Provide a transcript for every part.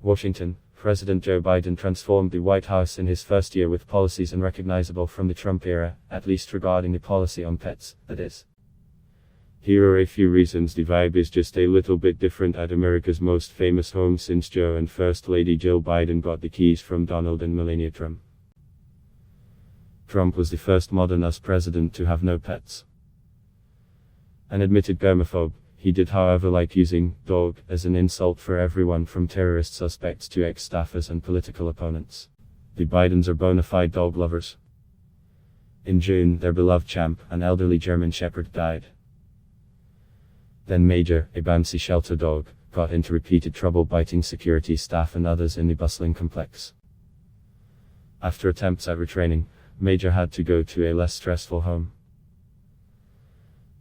Washington, President Joe Biden transformed the White House in his first year with policies unrecognizable from the Trump era, at least regarding the policy on pets, that is. Here are a few reasons the vibe is just a little bit different at America's most famous home since Joe and First Lady Jill Biden got the keys from Donald and Melania Trump. Trump was the first modern US president to have no pets. An admitted germaphobe, he did however like using dog as an insult for everyone from terrorist suspects to ex-staffers and political opponents. The Bidens are bona fide dog lovers. In June, their beloved champ, an elderly German Shepherd, died. Then Major, a bouncy shelter dog, got into repeated trouble biting security staff and others in the bustling complex. After attempts at retraining, Major had to go to a less stressful home.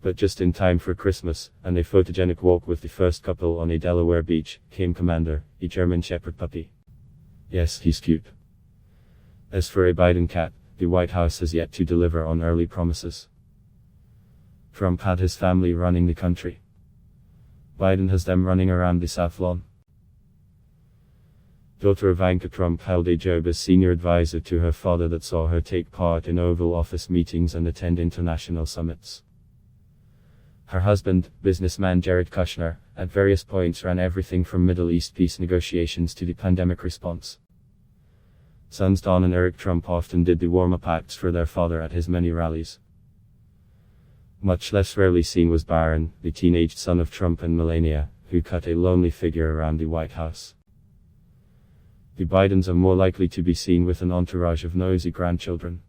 But just in time for Christmas, and a photogenic walk with the first couple on a Delaware beach, came Commander, a German Shepherd puppy. Yes, he's cute. As for a Biden cat, the White House has yet to deliver on early promises. Trump had his family running the country. Biden has them running around the South Lawn. Daughter Ivanka Trump held a job as senior advisor to her father that saw her take part in Oval Office meetings and attend international summits. Her husband, businessman Jared Kushner, at various points ran everything from Middle East peace negotiations to the pandemic response. Sons Don and Eric Trump often did the warm-up acts for their father at his many rallies. Much less rarely seen was Barron, the teenaged son of Trump and Melania, who cut a lonely figure around the White House. The Bidens are more likely to be seen with an entourage of nosy grandchildren.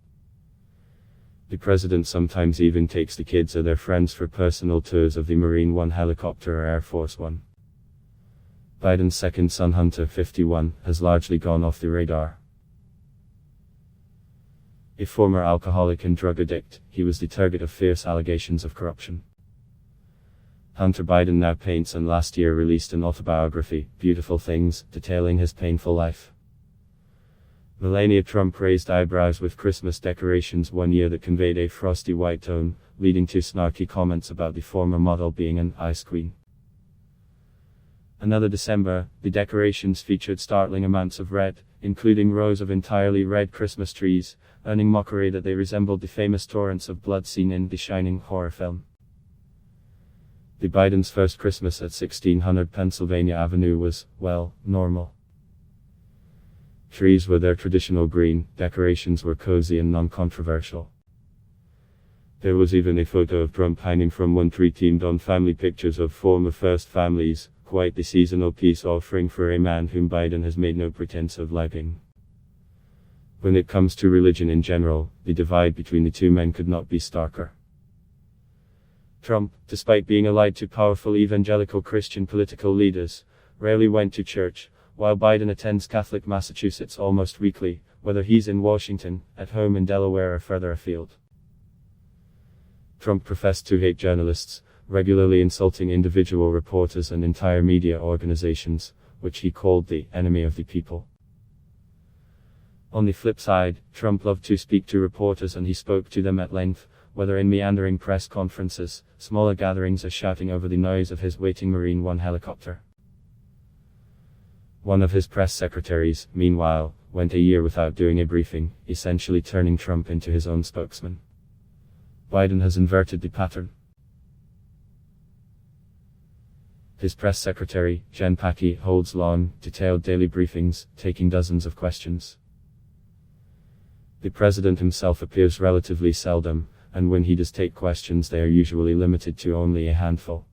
The president sometimes even takes the kids or their friends for personal tours of the Marine One helicopter or Air Force One. Biden's second son Hunter, 51, has largely gone off the radar. A former alcoholic and drug addict, he was the target of fierce allegations of corruption. Hunter Biden now paints and last year released an autobiography, Beautiful Things, detailing his painful life. Melania Trump raised eyebrows with Christmas decorations one year that conveyed a frosty white tone, leading to snarky comments about the former model being an ice queen. Another December, the decorations featured startling amounts of red, including rows of entirely red Christmas trees, earning mockery that they resembled the famous torrents of blood seen in The Shining horror film. The Bidens' first Christmas at 1600 Pennsylvania Avenue was, well, normal. Trees were their traditional green, decorations were cozy and non-controversial. There was even a photo of Trump hanging from one tree teamed on family pictures of former first families, quite the seasonal peace offering for a man whom Biden has made no pretense of liking. When it comes to religion in general, the divide between the two men could not be starker. Trump, despite being allied to powerful evangelical Christian political leaders, rarely went to church, while Biden attends Catholic Massachusetts almost weekly, whether he's in Washington, at home in Delaware or further afield. Trump professed to hate journalists, regularly insulting individual reporters and entire media organizations, which he called the enemy of the people. On the flip side, Trump loved to speak to reporters, and he spoke to them at length, whether in meandering press conferences, smaller gatherings, or shouting over the noise of his waiting Marine One helicopter. One of his press secretaries, meanwhile, went a year without doing a briefing, essentially turning Trump into his own spokesman. Biden has inverted the pattern. His press secretary, Jen Psaki, holds long, detailed daily briefings, taking dozens of questions. The president himself appears relatively seldom, and when he does take questions, they are usually limited to only a handful.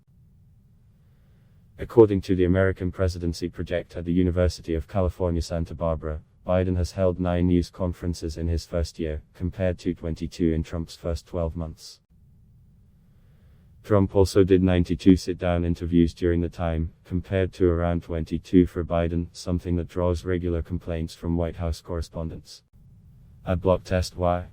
According to the American Presidency Project at the University of California, Santa Barbara, Biden has held 9 news conferences in his first year, compared to 22 in Trump's first 12 months. Trump also did 92 sit-down interviews during the time, compared to around 22 for Biden, something that draws regular complaints from White House correspondents. Adblock test: why?